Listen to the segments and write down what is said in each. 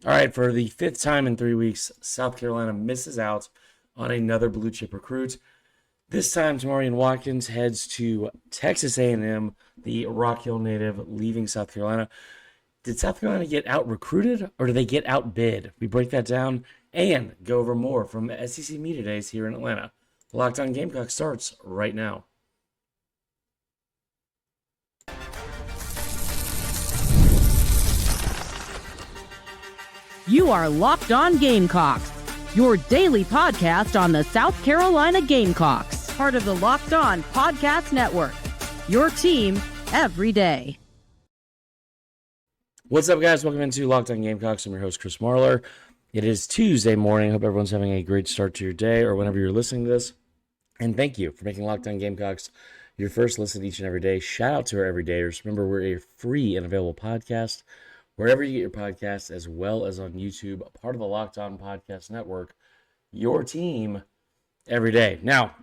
All right, for the fifth time in 3 weeks, South Carolina misses out on another blue chip recruit. This time, Tamarion Watkins heads to Texas A&M, the Rock Hill native, leaving South Carolina. Did South Carolina get out recruited or did they get outbid? We break that down and go over more from SEC Media Days here in Atlanta. Locked On Gamecocks starts right now. You are Locked On Gamecocks, your daily podcast on the South Carolina Gamecocks, part of the Locked On Podcast Network, your team every day. What's up, guys? Welcome into Locked On Gamecocks. I'm your host, Chris Marler. It is Tuesday morning. Hope everyone's having a great start to your day or whenever you're listening to this. And thank you for making Locked On Gamecocks your first listen each and every day. Shout out to our everydayers. Remember, we're a free and available podcast wherever you get your podcasts, as well as on YouTube, part of the Locked On Podcast Network, your team every day. Now,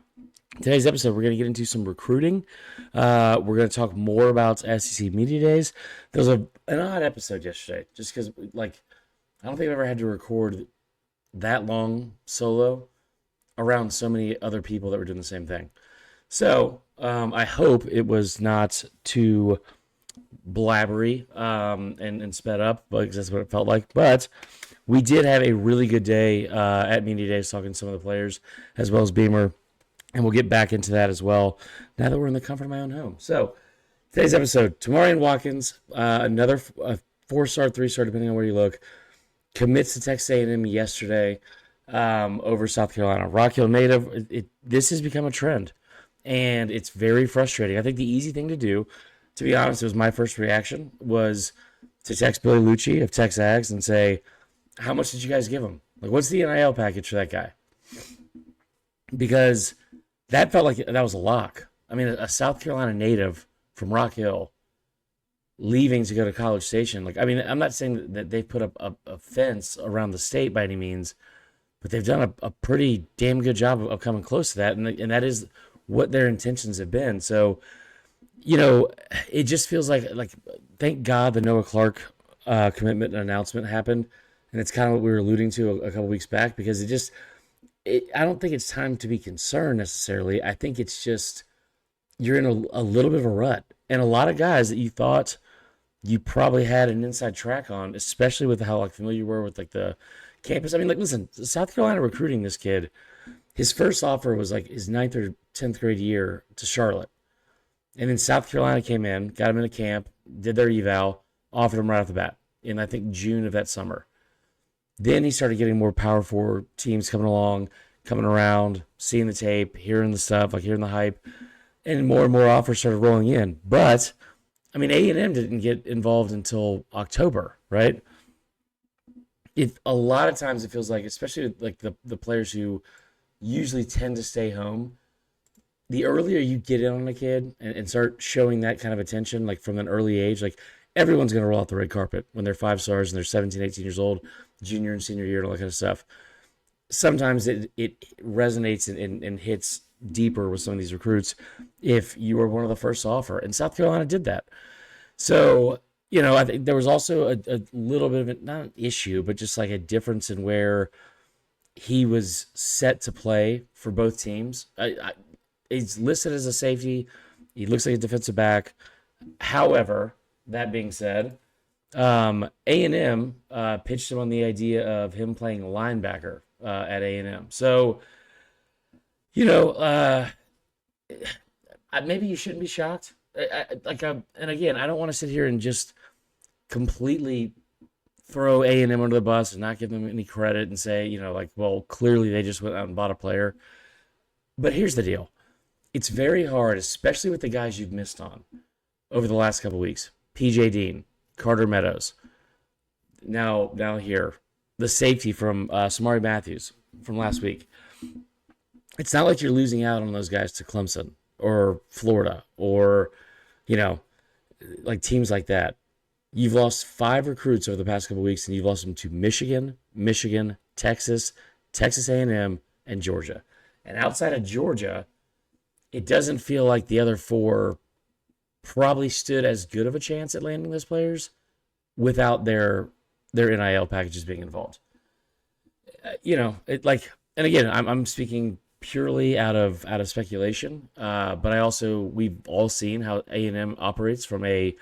today's episode, we're going to get into some recruiting. We're going to talk more about SEC Media Days. There was an odd episode yesterday, just because, I don't think I've ever had to record that long solo around so many other people that were doing the same thing. So, I hope it was not too blabbery and sped up, because that's what it felt like. But we did have a really good day at Media Days talking to some of the players as well as Beamer, and we'll get back into that as well now that we're in the comfort of my own home. So today's episode, Tamarion Watkins, another 4-star, 3-star, depending on where you look, commits to Texas A&M yesterday over South Carolina. Rock Hill native, this has become a trend, and it's very frustrating. I think the easy thing to do, to be honest, it was my first reaction, was to text Billy Lucci of Tex Ags and say, how much did you guys give him? Like, what's the NIL package for that guy? Because that felt like that was a lock. I mean, a South Carolina native from Rock Hill leaving to go to College Station. Like, I mean, I'm not saying that they've put up a fence around the state by any means, but they've done a pretty damn good job of coming close to that, and that is what their intentions have been. So, you know, it just feels like thank God the Noah Clark commitment announcement happened, and it's kind of what we were alluding to a couple weeks back, because I don't think it's time to be concerned necessarily. I think it's just you're in a little bit of a rut, and a lot of guys that you thought you probably had an inside track on, especially with how familiar you were with the campus. I mean, listen, South Carolina recruiting this kid, his first offer was his 9th or 10th grade year to Charlotte. And then South Carolina came in, got him into camp, did their eval, offered him right off the bat in, I think, June of that summer. Then he started getting more Power 4 teams coming around, seeing the tape, hearing the stuff, hearing the hype, and more offers started rolling in. But, I mean, A&M didn't get involved until October, right? A lot of times it feels like, especially with the players who usually tend to stay home, the earlier you get in on a kid and start showing that kind of attention, from an early age, everyone's going to roll out the red carpet when they're 5 stars and they're 17, 18 years old, junior and senior year, and all that kind of stuff. Sometimes it resonates and hits deeper with some of these recruits if you were one of the first to offer, and South Carolina did that. So, I think there was also a little bit of not an issue, but just a difference in where he was set to play for both teams. He's listed as a safety. He looks like a defensive back. However, that being said, A&M pitched him on the idea of him playing linebacker at A&M. So, maybe you shouldn't be shocked. And again, I don't want to sit here and just completely throw A&M under the bus and not give them any credit and say, well, clearly they just went out and bought a player. But here's the deal. It's very hard, especially with the guys you've missed on over the last couple of weeks. PJ Dean, Carter Meadows. Now here, the safety from Samari Matthews from last week. It's not like you're losing out on those guys to Clemson or Florida or, teams like that. You've lost 5 recruits over the past couple of weeks, and you've lost them to Michigan, Texas, Texas A&M, and Georgia. And outside of Georgia, it doesn't feel like the other 4 probably stood as good of a chance at landing those players without their their NIL packages being involved. It like, and again, I'm speaking purely out of speculation, but we've all seen how A&M operates from a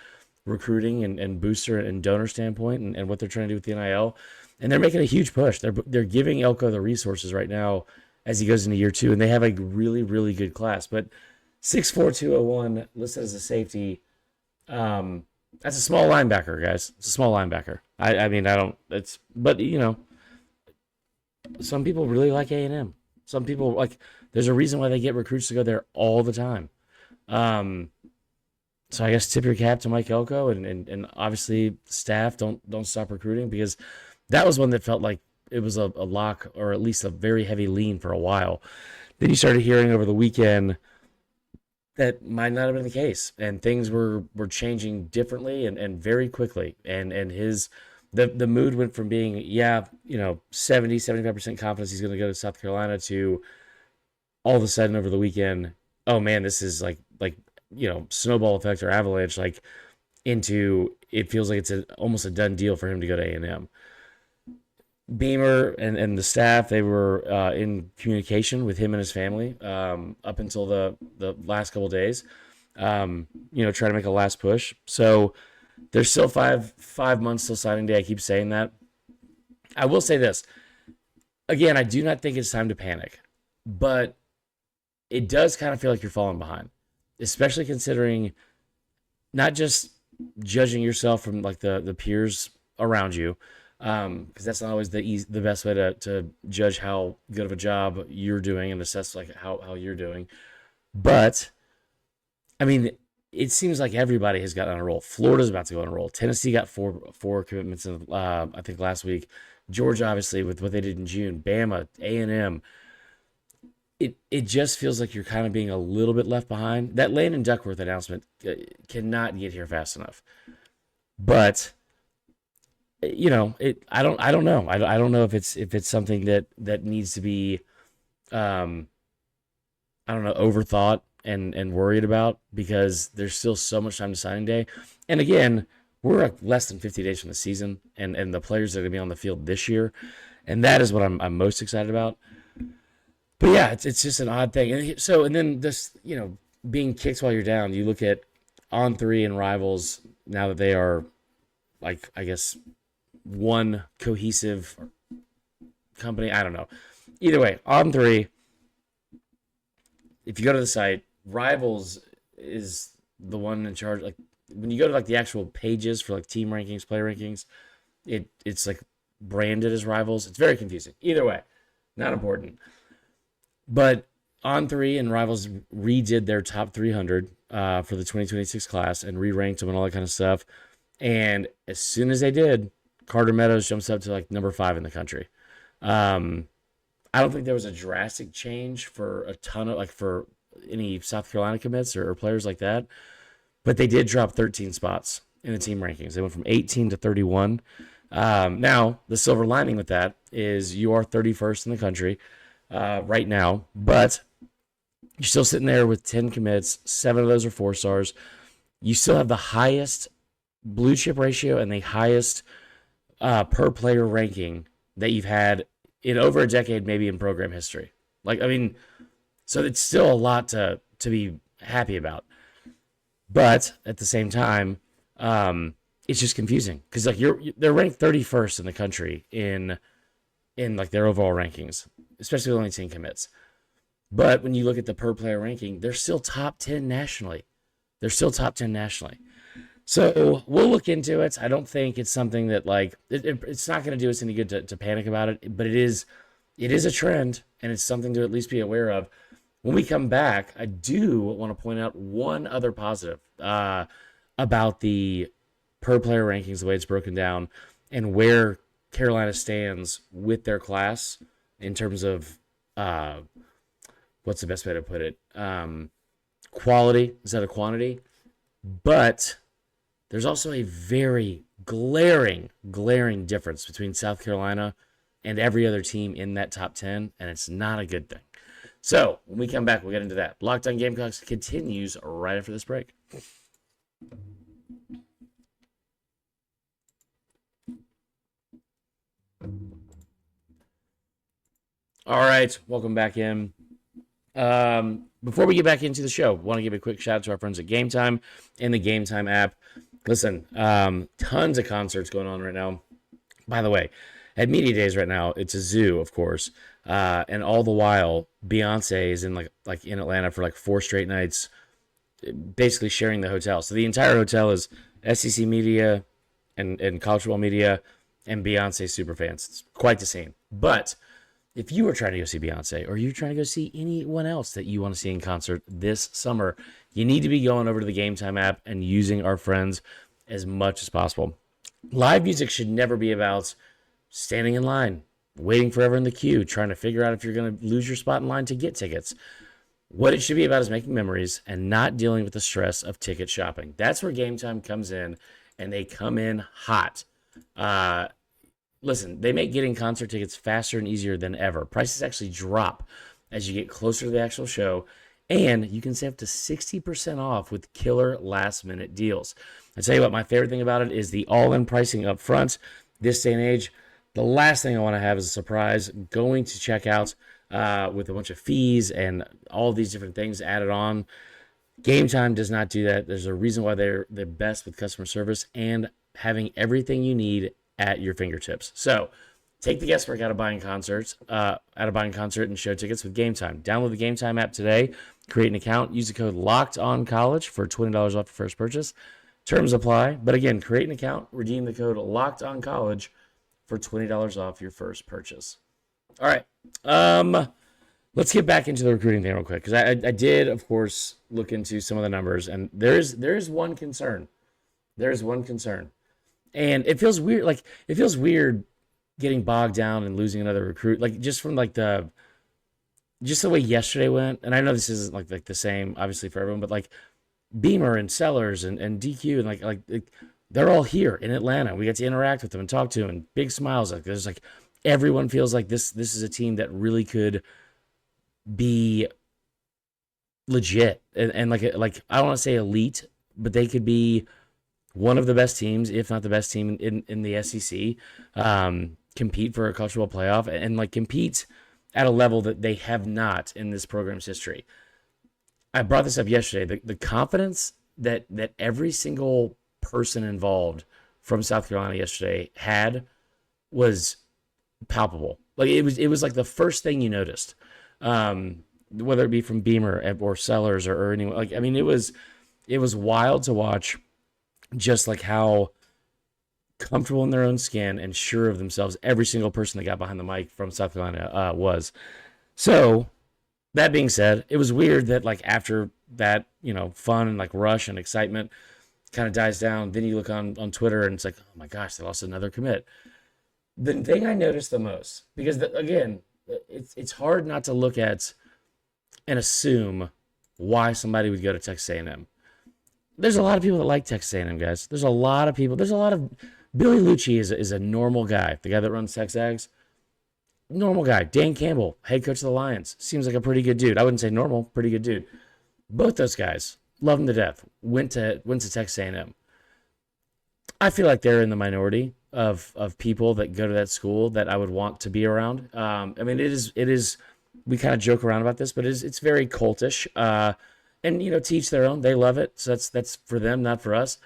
recruiting and booster and donor standpoint, and what they're trying to do with the NIL, and they're making a huge push. They're giving Elko the resources right now as he goes into year 2, and they have a really, really good class. But 6'4", 201 listed as a safety. That's a small linebacker, guys. It's a small linebacker. I mean, I don't. It's but some people really like A&M. Some people like. There's a reason why they get recruits to go there all the time. So I guess tip your cap to Mike Elko, and obviously staff don't stop recruiting, because that was one that felt like it was a lock, or at least a very heavy lean for a while. Then you started hearing over the weekend that might not have been the case, and things were changing differently and very quickly. And the mood went from being 70-75% confidence he's going to go to South Carolina, to all of a sudden over the weekend, oh man, this is like snowball effect or avalanche, like into, it feels like it's almost a done deal for him to go to A&M. Beamer and the staff, they were in communication with him and his family up until the last couple of days, trying to make a last push. So there's still five months till signing day. I keep saying that. I will say this. Again, I do not think it's time to panic, but it does kind of feel like you're falling behind, especially considering not just judging yourself from like the peers around you, because that's not always the best way to judge how good of a job you're doing and assess like how you're doing. But I mean, it seems like everybody has gotten on a roll. Florida's about to go on a roll. Tennessee got four commitments in, I think last week. Georgia, obviously, with what they did in June. Bama, A&M. It just feels like you're kind of being a little bit left behind. That Landon Duckworth announcement cannot get here fast enough. But I don't know. I don't know if it's something that needs to be overthought and worried about, because there's still so much time to signing day. And again, we're like less than 50 days from the season, and the players that are going to be on the field this year, and that is what I'm most excited about. But yeah, it's just an odd thing. And then this, being kicked while you're down, you look at On3 and Rivals now that they are, like, I guess, one cohesive company. I don't know. Either way, On3, if you go to the site, Rivals is the one in charge. Like, when you go to like the actual pages for like team rankings, player rankings, it's like branded as Rivals. It's very confusing. Either way, not important. But On3 and Rivals redid their top 300 for the 2026 class and re-ranked them and all that kind of stuff. And as soon as they did, Carter Meadows jumps up to like number 5 in the country. I don't think there was a drastic change for a ton of like for any South Carolina commits or players like that, but they did drop 13 spots in the team rankings. They went from 18 to 31. Now the silver lining with that is you are 31st in the country right now, but you're still sitting there with 10 commits. 7 of those are 4 stars. You still have the highest blue chip ratio and the highest per player ranking that you've had in over a decade, maybe in program history. Like, I mean, so it's still a lot to be happy about. But at the same time, it's just confusing because like they're ranked 31st in the country in like their overall rankings, especially with only 10 commits. But when you look at the per player ranking, they're still top 10 nationally. So we'll look into it. I don't think it's something that like it's not going to do us any good to panic about it, but it is a trend, and it's something to at least be aware of. When we come back, I do want to point out one other positive about the per player rankings, the way it's broken down, and where Carolina stands with their class in terms of what's the best way to put it? Quality instead of quantity. But there's also a very glaring difference between South Carolina and every other team in that top 10, and it's not a good thing. So when we come back, we'll get into that. Locked On Gamecocks continues right after this break. All right, welcome back in. Before we get back into the show, want to give a quick shout out to our friends at Game Time and the Game Time app. Listen, tons of concerts going on right now. By the way, at Media Days right now, it's a zoo, of course, and all the while, Beyonce is in like in Atlanta for like 4 straight nights, basically sharing the hotel. So the entire hotel is SEC Media and college football media and Beyonce superfans. It's quite the scene. But if you are trying to go see Beyonce or you're trying to go see anyone else that you want to see in concert this summer, you need to be going over to the Game Time app and using our friends as much as possible. Live music should never be about standing in line, waiting forever in the queue, trying to figure out if you're going to lose your spot in line to get tickets. What it should be about is making memories and not dealing with the stress of ticket shopping. That's where Game Time comes in, and they come in hot. Listen, they make getting concert tickets faster and easier than ever. Prices actually drop as you get closer to the actual show, and you can save up to 60% off with killer last-minute deals. I tell you what, my favorite thing about it is the all-in pricing up front. This day and age, the last thing I want to have is a surprise going to checkout with a bunch of fees and all these different things added on. Game Time does not do that. There's a reason why they're best with customer service and having everything you need at your fingertips. So take the guesswork out of buying concert and show tickets with Game Time. Download the Game Time app today, create an account, use the code LOCKEDONCollege for $20 off your first purchase. Terms apply, but again, create an account, redeem the code LOCKEDONCollege for $20 off your first purchase. All right, let's get back into the recruiting thing real quick, because I did, of course, look into some of the numbers, and there is one concern. There is one concern. And it feels weird. Like, it feels weird getting bogged down and losing another recruit. Like, just from like the way yesterday went. And I know this isn't like the same, obviously, for everyone, but like Beamer and Sellers and DQ and like they're all here in Atlanta. We got to interact with them and talk to them, and big smiles. Like, there's like everyone feels like this is a team that really could be legit and like I don't want to say elite, but they could be one of the best teams, if not the best team in the SEC, compete for a college football playoff and like compete at a level that they have not in this program's history. I brought this up yesterday. The confidence that every single person involved from South Carolina yesterday had was palpable. Like it was like the first thing you noticed, whether it be from Beamer or Sellers or anyone. Like, I mean, it was wild to watch. Just like how comfortable in their own skin and sure of themselves every single person that got behind the mic from South Carolina was. So, that being said, it was weird that like after that, fun and like rush and excitement kind of dies down, then you look on Twitter and it's like, oh my gosh, they lost another commit. The thing I noticed the most, because again, it's hard not to look at and assume why somebody would go to Texas A&M. There's a lot of people that like Texas A&M, guys. There's a lot of people. There's a lot of Billy Lucci is a normal guy. The guy that runs Texags, normal guy. Dan Campbell, head coach of the Lions, seems like a pretty good dude. I wouldn't say normal, pretty good dude. Both those guys, love him to death. Went to Texas A&M. I feel like they're in the minority of people that go to that school that I would want to be around. I mean, it is. We kind of joke around about this, but it's very cultish. And, to each their own. They love it. So that's for them, not for us.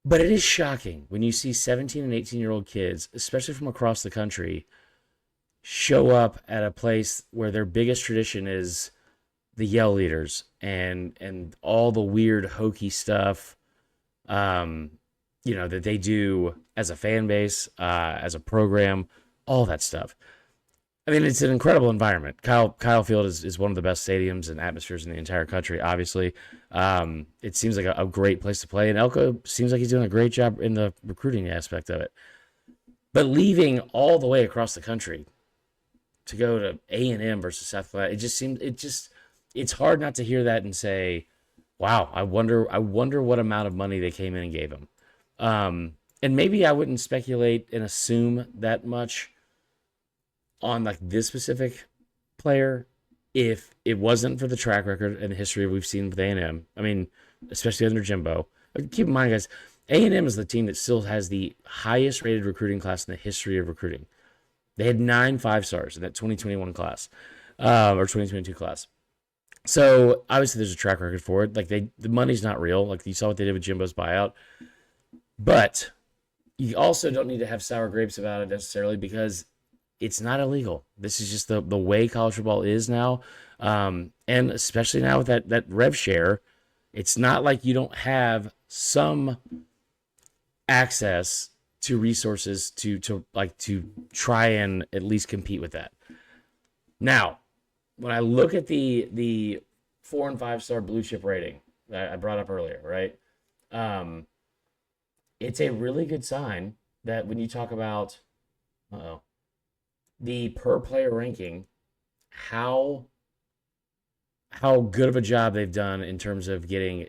But it is shocking when you see 17 and 18-year-old kids, especially from across the country, show up at a place where their biggest tradition is the yell leaders and all the weird hokey stuff, that they do as a fan base, as a program, all that stuff. I mean, it's an incredible environment. Kyle Field is one of the best stadiums and atmospheres in the entire country, obviously. It seems like a great place to play, and Elko seems like he's doing a great job in the recruiting aspect of it. But leaving all the way across the country to go to A&M versus South Carolina, it's hard not to hear that and say, wow, I wonder what amount of money they came in and gave him. And maybe I wouldn't speculate and assume that much on like this specific player if it wasn't for the track record and the history we've seen with A&M. I mean, especially under Jimbo. Keep in mind, guys, A&M is the team that still has the highest rated recruiting class in the history of recruiting. They had 9 5-stars in that 2021 class, or 2022 class. So obviously there's a track record for it. Like the money's not real. Like you saw what they did with Jimbo's buyout, but you also don't need to have sour grapes about it necessarily because it's not illegal. This is just the way college football is now, and especially now with that rev share, it's not like you don't have some access to resources to try and at least compete with that. Now, when I look at the 4 and 5-star blue chip rating that I brought up earlier, right? It's a really good sign that when you talk about the per player ranking, how good of a job they've done in terms of getting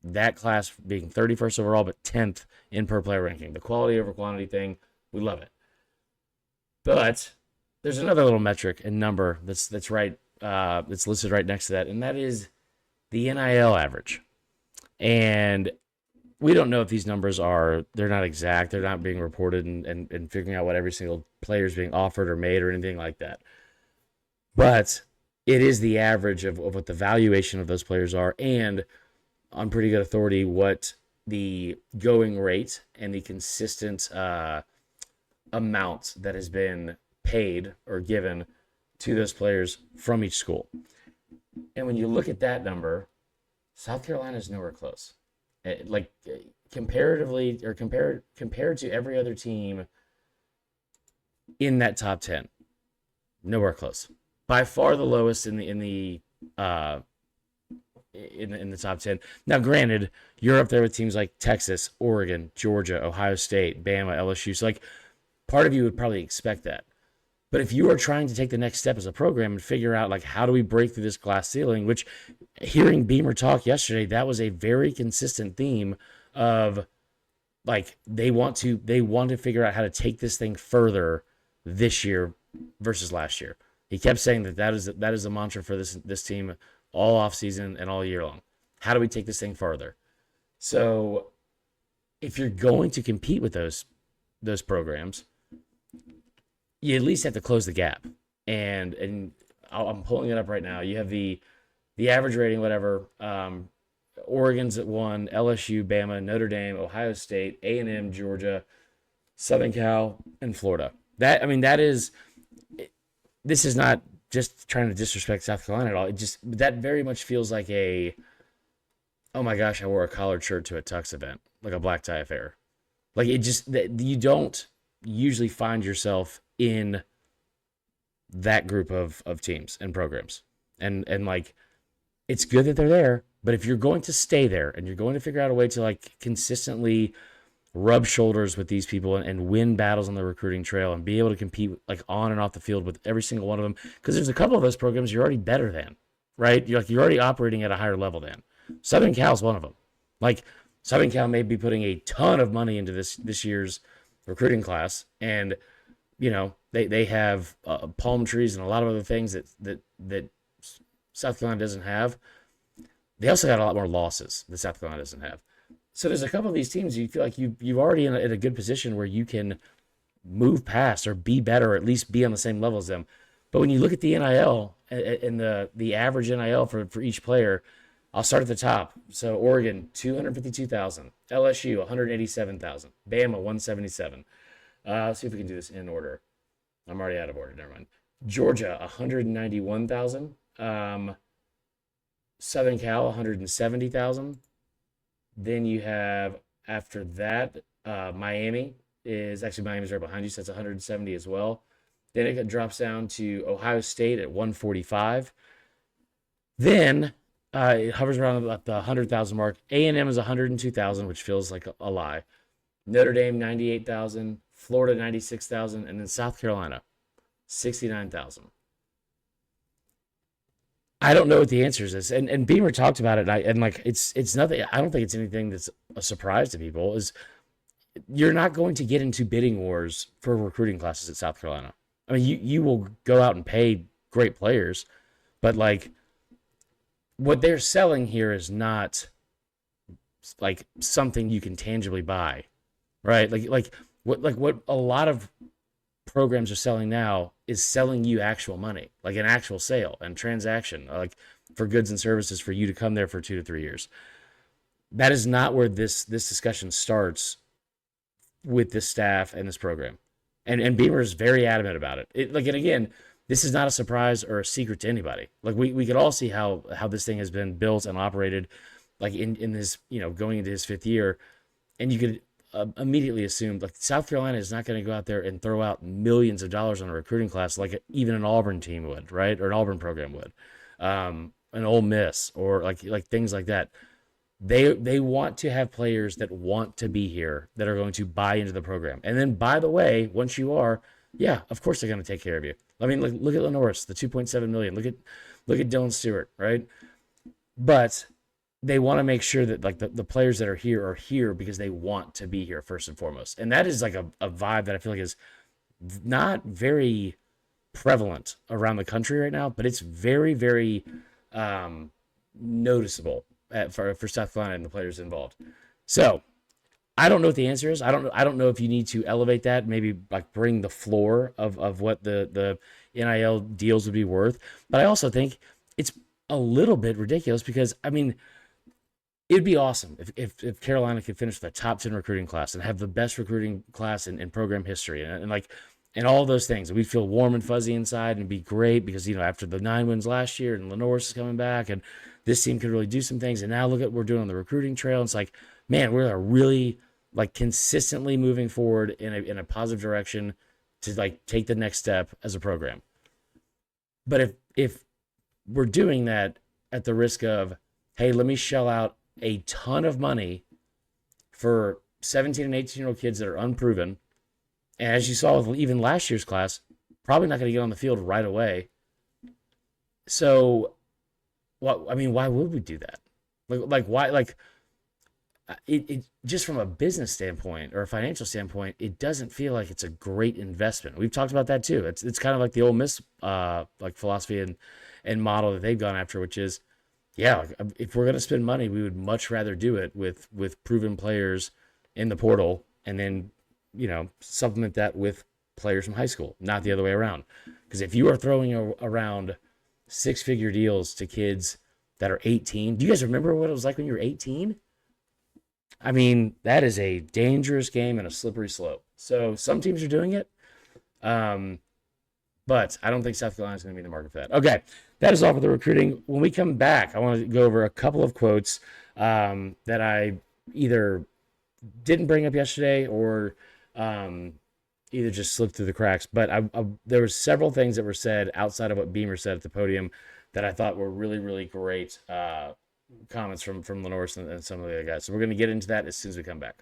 that class being 31st overall, but 10th in per player ranking. The quality over quantity thing, we love it. But there's another little metric and number that's right, that's listed right next to that, and that is the NIL average. And we don't know if these numbers they're not exact, they're not being reported and figuring out what every single player is being offered or made or anything like that. But it is the average of what the valuation of those players are, and on pretty good authority, what the going rate and the consistent amount that has been paid or given to those players from each school. And when you look at that number, South Carolina is nowhere close. Like comparatively, or compared to every other team in that top 10, nowhere close. By far the lowest in the top 10. Now, granted, you're up there with teams like Texas, Oregon, Georgia, Ohio State, Bama, LSU. So, like, part of you would probably expect that. But if you are trying to take the next step as a program and figure out, like, how do we break through this glass ceiling, which, hearing Beamer talk yesterday, that was a very consistent theme of, like, they want to figure out how to take this thing further this year versus last year. He kept saying that is a mantra for this team all offseason and all year long. How do we take this thing further? So if you're going to compete with those programs, you at least have to close the gap. And I'm pulling it up right now. You have the average rating, whatever. Oregon's at 1, LSU, Bama, Notre Dame, Ohio State, A&M, Georgia, Southern Cal, and Florida. This is not just trying to disrespect South Carolina at all. That very much feels like oh my gosh, I wore a collared shirt to a Tux event, like a black tie affair. Like, you don't usually find yourself in that group of teams and programs. And like, it's good that they're there, but if you're going to stay there and you're going to figure out a way to, like, consistently rub shoulders with these people and win battles on the recruiting trail and be able to compete, like, on and off the field with every single one of them, because there's a couple of those programs you're already better than, right? You're already operating at a higher level than. Southern Cal is one of them. Like, Southern Cal may be putting a ton of money into this year's recruiting class, and they have palm trees and a lot of other things that South Carolina doesn't have. They also got a lot more losses that South Carolina doesn't have. So there's a couple of these teams you feel like you've already in a good position where you can move past or be better, or at least be on the same level as them. But when you look at the NIL and the average NIL for each player, I'll start at the top. So Oregon, $252,000. LSU, $187,000. Bama, $177,000. See if we can do this in order. I'm already out of order. Never mind. Georgia, $191,000. Southern Cal, $170,000. Then you have, after that, Miami's right behind you, so that's $170,000 as well. Then it drops down to Ohio State at $145,000. Then it hovers around about the $100,000 mark. A&M is $102,000, which feels like a lie. Notre Dame, $98,000. Florida, $96,000. And then South Carolina, $69,000. I don't know what the answer is. And Beamer talked about it, and it's nothing. I don't think it's anything that's a surprise to people. Is you're not going to get into bidding wars for recruiting classes at South Carolina. I mean, you will go out and pay great players, but, like, what they're selling here is not, like, something you can tangibly buy, right? Like what a lot of programs are selling now is selling you actual money, like an actual sale and transaction, like for goods and services for you to come there for 2 to 3 years. That is not where this discussion starts with this staff and this program. And Beamer is very adamant about it. And again, this is not a surprise or a secret to anybody. Like we could all see how this thing has been built and operated, like in his, going into his 5th year, and you could immediately assume like South Carolina is not going to go out there and throw out millions of dollars on a recruiting class like even an Auburn team would, right, or an Auburn program would, an Ole Miss, or like things like that. They want to have players that want to be here, that are going to buy into the program. And then, by the way, once you are, yeah, of course they're going to take care of you. I mean, look at Lenoris, the $2.7 million. Look at Dylan Stewart, right? But they want to make sure that like the players that are here because they want to be here first and foremost. And that is like a vibe that I feel like is not very prevalent around the country right now, but it's very, very noticeable for South Carolina and the players involved. So I don't know what the answer is. I don't know if you need to elevate that, maybe like bring the floor of what the NIL deals would be worth. But I also think it's a little bit ridiculous because, I mean, it'd be awesome if Carolina could finish with a top 10 recruiting class and have the best recruiting class in program history and all those things. We'd feel warm and fuzzy inside and it'd be great because, after the 9 wins last year and Lenoris is coming back and this team could really do some things. And now look at what we're doing on the recruiting trail. It's like, man, we're really like consistently moving forward in a positive direction to like take the next step as a program. But if we're doing that at the risk of, hey, let me shell out a ton of money for 17 and 18-year-old kids that are unproven, and as you saw with even last year's class, probably not going to get on the field right away. So, why would we do that? Why? It just from a business standpoint or a financial standpoint, it doesn't feel like it's a great investment. We've talked about that too. It's kind of like the Ole Miss philosophy and model that they've gone after, which is, yeah, if we're going to spend money, we would much rather do it with proven players in the portal, and then supplement that with players from high school, not the other way around. Because if you are throwing around 6-figure deals to kids that are 18, do you guys remember what it was like when you were 18? I mean, that is a dangerous game and a slippery slope. So some teams are doing it, but I don't think South Carolina is going to be in the market for that. Okay, that is all for the recruiting. When we come back, I want to go over a couple of quotes that I either didn't bring up yesterday or either just slipped through the cracks. But there were several things that were said outside of what Beamer said at the podium that I thought were really, really great comments from Lenoris and some of the other guys. So we're going to get into that as soon as we come back.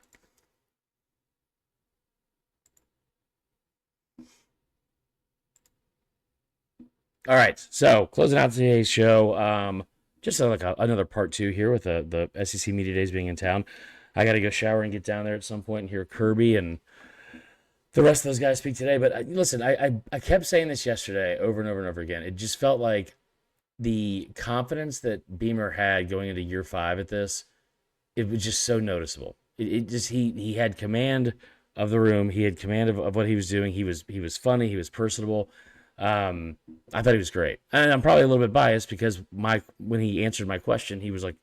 All right, so closing out today's show, just like another part 2 here with the SEC Media Days being in town. I got to go shower and get down there at some point and hear Kirby and the rest of those guys speak today. But listen, I kept saying this yesterday over and over and over again. It just felt like the confidence that Beamer had going into year 5 at this, it was just so noticeable. It just he had command of the room. He had command of what he was doing. He was funny. He was personable. I thought he was great. And I'm probably a little bit biased because when he answered my question, he was like,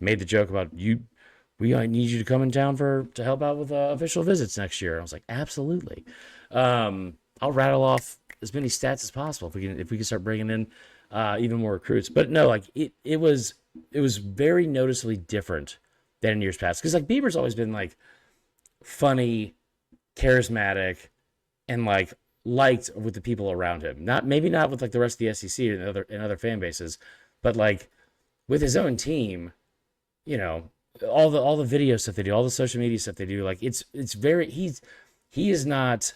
made the joke about we need you to come in town to help out with official visits next year. I was like, absolutely. I'll rattle off as many stats as possible if we can start bringing in even more recruits. But no, like it was very noticeably different than in years past. Because like Beamer's always been like funny, charismatic, and like liked with the people around him. Maybe not with like the rest of the SEC and other fan bases, but like with his own team, all the video stuff they do, all the social media stuff they do, like it's very he is not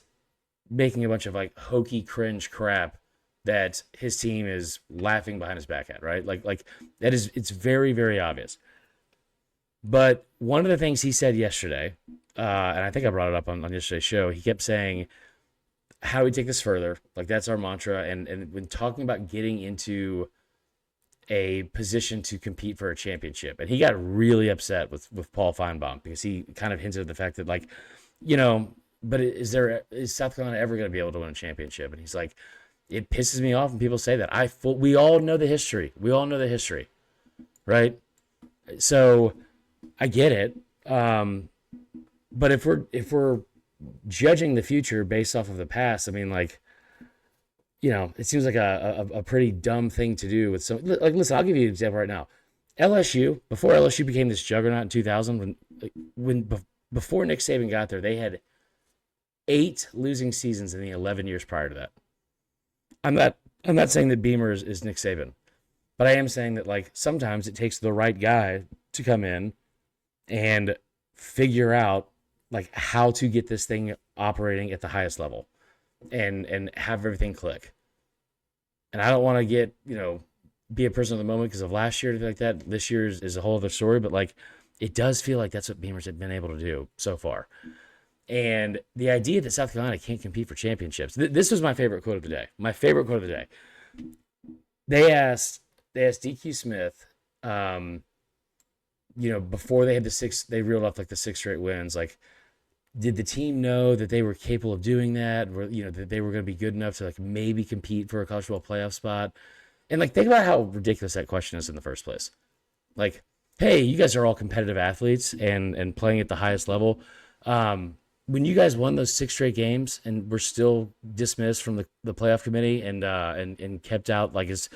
making a bunch of like hokey cringe crap that his team is laughing behind his back at, right? Like it's very, very obvious. But one of the things he said yesterday, and I think I brought it up on yesterday's show, he kept saying, how do we take this further? Like that's our mantra. And when talking about getting into a position to compete for a championship, and he got really upset with Paul Feinbaum because he kind of hinted at the fact that like, but is South Carolina ever going to be able to win a championship? And he's like, it pisses me off when people say that. We all know the history. We all know the history, right? So I get it. But if we're judging the future based off of the past, I mean, like, it seems like a pretty dumb thing to do with some. Like, listen, I'll give you an example right now. LSU, before LSU became this juggernaut in 2000, before Nick Saban got there, they had 8 losing seasons in the 11 years prior to that. I'm not saying that Beamer is Nick Saban, but I am saying that, like, sometimes it takes the right guy to come in and figure out, like, how to get this thing operating at the highest level and have everything click. And I don't want to get, be a person of the moment because of last year or anything like that. This year is a whole other story, but, like, it does feel like that's what Beamer's have been able to do so far. And the idea that South Carolina can't compete for championships. This was my favorite quote of the day. My favorite quote of the day. They asked DQ Smith, before they had they reeled off like the 6 straight wins. Like, did the team know that they were capable of doing that? Or, that they were going to be good enough to, like, maybe compete for a college football playoff spot? And, like, think about how ridiculous that question is in the first place. Like, hey, you guys are all competitive athletes and playing at the highest level. When you guys won those 6 straight games and were still dismissed from the playoff committee and kept out, like, as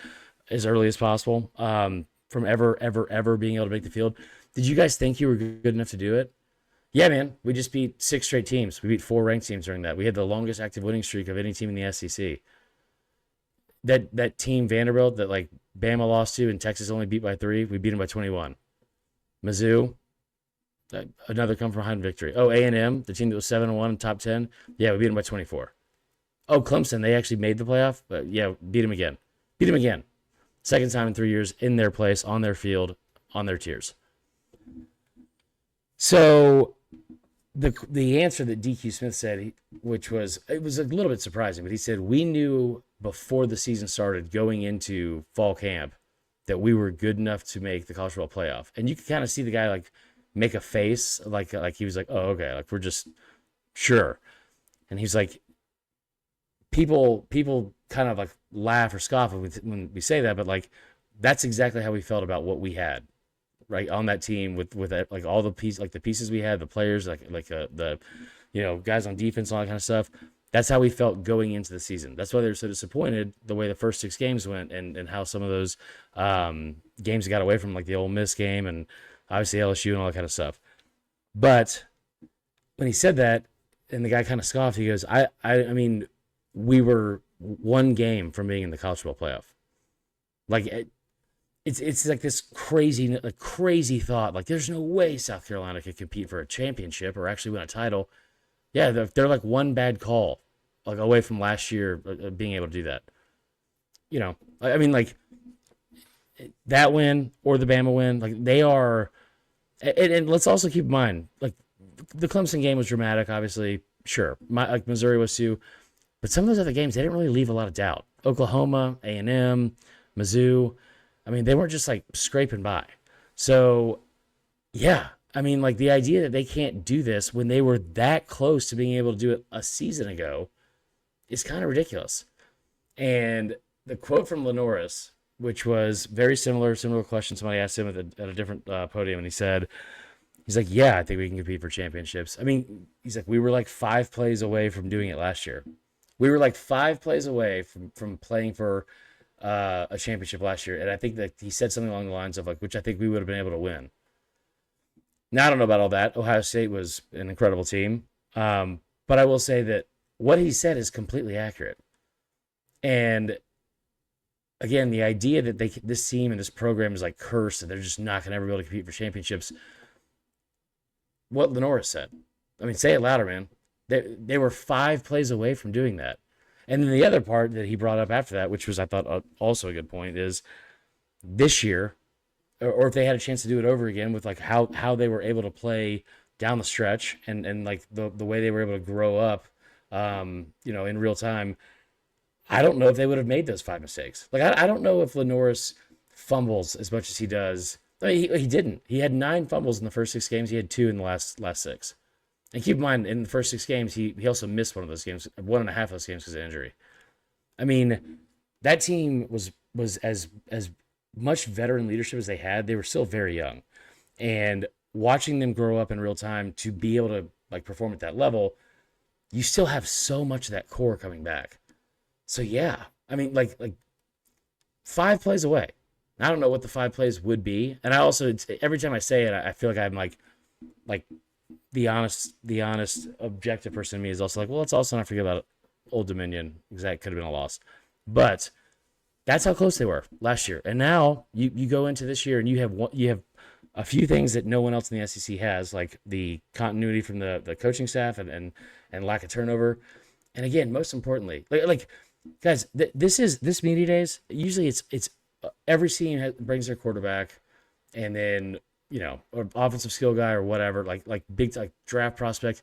early as possible from ever being able to make the field, did you guys think you were good enough to do it? Yeah, man. We just beat 6 straight teams. We beat 4 ranked teams during that. We had the longest active winning streak of any team in the SEC. That team Vanderbilt that, like, Bama lost to and Texas only beat by 3, we beat them by 21. Mizzou, another come from behind victory. Oh, A&M, the team that was 7-1 in top 10. Yeah, we beat them by 24. Oh, Clemson, they actually made the playoff. But yeah, beat them again. Second time in 3 years in their place, on their field, on their tiers. So the answer that DQ Smith said, which was, it was a little bit surprising, but he said, we knew before the season started going into fall camp that we were good enough to make the college football playoff. And you could kind of see the guy, like, make a face, like he was like, oh, okay, like, we're just sure. And he's like, people kind of, like, laugh or scoff when we say that, but, like, that's exactly how we felt about what we had, right, on that team with like, all the pieces, like, the pieces we had, the players, like the guys on defense, all that kind of stuff. That's how we felt going into the season. That's why they were so disappointed the way the first 6 games went and how some of those games got away from, like, the Ole Miss game and obviously LSU and all that kind of stuff. But when he said that, and the guy kind of scoffed, he goes, I mean, we were 1 game from being in the college football playoff. Like, it's like this crazy thought. Like, there's no way South Carolina could compete for a championship or actually win a title. Yeah, they're like 1 bad call, like, away from last year being able to do that. I mean, like, that win or the Bama win, like, they are. And let's also keep in mind, like, the Clemson game was dramatic, obviously, sure. Like, Missouri was too. But some of those other games, they didn't really leave a lot of doubt. Oklahoma, A&M, Mizzou, I mean, they weren't just, like, scraping by. So, yeah, I mean, like, the idea that they can't do this when they were that close to being able to do it a season ago is kind of ridiculous. And the quote from Lenoris, which was very similar question somebody asked him at a different podium, and he's like, yeah, I think we can compete for championships. I mean, he's like, we were like 5 plays away from doing it last year. We were like 5 plays away from playing for a championship last year. And I think that he said something along the lines of, like, which I think we would have been able to win. Now, I don't know about all that. Ohio State was an incredible team. But I will say that what he said is completely accurate. And again, the idea that this team and this program is, like, cursed and they're just not going to ever be able to compete for championships. What Lenoris said. I mean, say it louder, man. They were 5 plays away from doing that. And then the other part that he brought up after that, which was, I thought, also a good point, is this year, or if they had a chance to do it over again with, like, how they were able to play down the stretch and like the way they were able to grow up, in real time, I don't know if they would have made those 5 mistakes. Like, I don't know if Lenoris fumbles as much as he does. I mean, he didn't. He had 9 fumbles in the first 6 games. He had 2 in the last 6. And keep in mind, in the first 6 games, he also missed one of those games, one and a half of those games because of injury. I mean, that team was as much veteran leadership as they had. They were still very young, and watching them grow up in real time to be able to like perform at that level, you still have so much of that core coming back. So yeah, I mean, like 5 plays away. I don't know what the 5 plays would be, and I also every time I say it, I feel like I'm like the honest, objective person in me is also like, well, let's also not forget about Old Dominion because that could have been a loss, but that's how close they were last year. And now you go into this year and you have a few things that no one else in the SEC has, like the continuity from the coaching staff and lack of turnover. And again, most importantly, like guys, this media days. Usually it's every team brings their quarterback, and then or offensive skill guy or whatever, like big like draft prospect.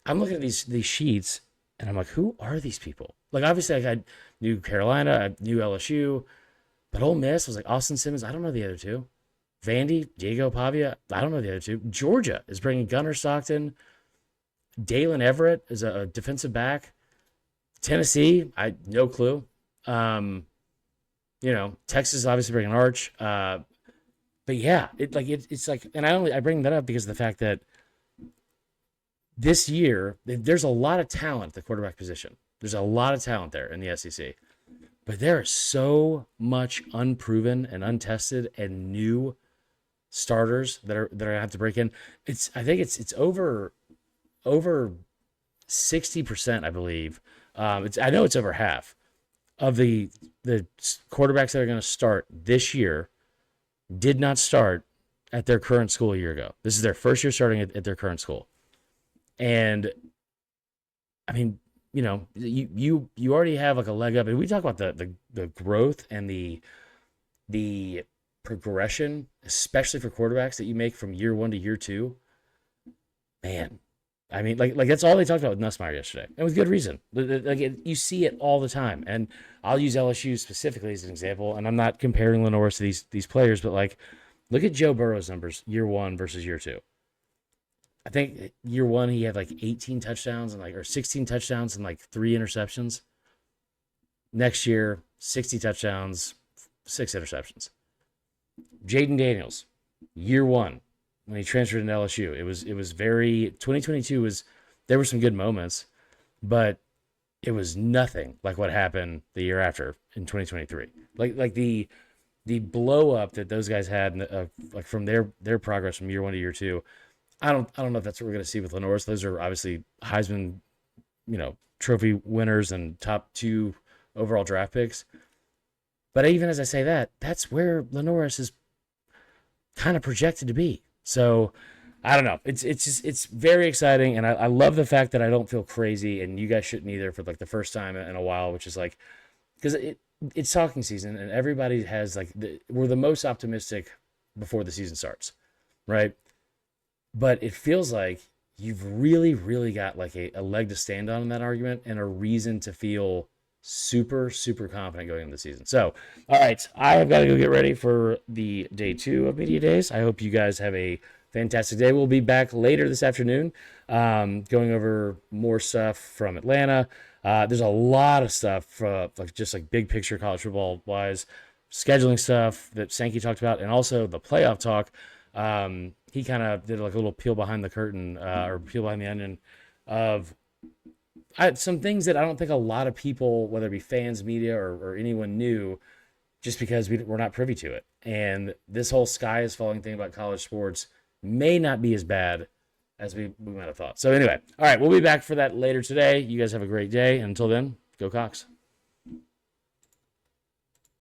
I'm looking at these sheets and I'm like, who are these people? Like obviously like I knew Carolina, I knew LSU, but Ole Miss was like Austin Simmons. I don't know the other two. Vandy, Diego Pavia. I don't know the other two. Georgia is bringing Gunnar Stockton. Dalen Everett is a defensive back. Tennessee, I no clue. Texas obviously bringing Arch. But yeah, it's like, and I bring that up because of the fact that this year there's a lot of talent at the quarterback position. There's a lot of talent there in the SEC, but there is so much unproven and untested and new starters that are gonna have to break in. I think it's over 60%, I believe. I know it's over half of the quarterbacks that are going to start this year did not start at their current school a year ago. This is their first year starting at their current school. And I mean, you already have like a leg up. And we talk about the growth and the progression, especially for quarterbacks that you make from year 1 to year 2. Man, I mean, like that's all they talked about with Nussmeier yesterday, and with good reason. You see it all the time, and I'll use LSU specifically as an example. And I'm not comparing Lenore to these players, but like, look at Joe Burrow's numbers year 1 versus year 2. I think year 1 he had like 18 touchdowns or 16 touchdowns and like 3 interceptions. Next year, 60 touchdowns, 6 interceptions. Jaden Daniels, year 1. When he transferred into LSU, it was very 2022 there were some good moments, but it was nothing like what happened the year after in 2023. Like the blow up that those guys had, like from their progress from year 1 to year 2. I don't know if that's what we're going to see with Lenore's. Those are obviously Heisman, trophy winners and top 2 overall draft picks. But even as I say that, that's where Lenore's is kind of projected to be. So I don't know. It's very exciting, and I love the fact that I don't feel crazy, and you guys shouldn't either for like the first time in a while, which is like because it's talking season, and everybody has like we're the most optimistic before the season starts, right? But it feels like you've really, really got like a leg to stand on in that argument and a reason to feel super, super confident going into the season. So, all right, I have got to go get ready for the day 2 of Media Days. I hope you guys have a fantastic day. We'll be back later this afternoon going over more stuff from Atlanta. There's a lot of stuff like big picture college football wise, scheduling stuff that Sankey talked about, and also the playoff talk. He kind of did like a little peel behind the curtain or peel behind the onion of some things that I don't think a lot of people, whether it be fans, media, or anyone knew, just because we're not privy to it. And this whole sky is falling thing about college sports may not be as bad as we might have thought. So anyway, all right, we'll be back for that later today. You guys have a great day. And until then, go Cox.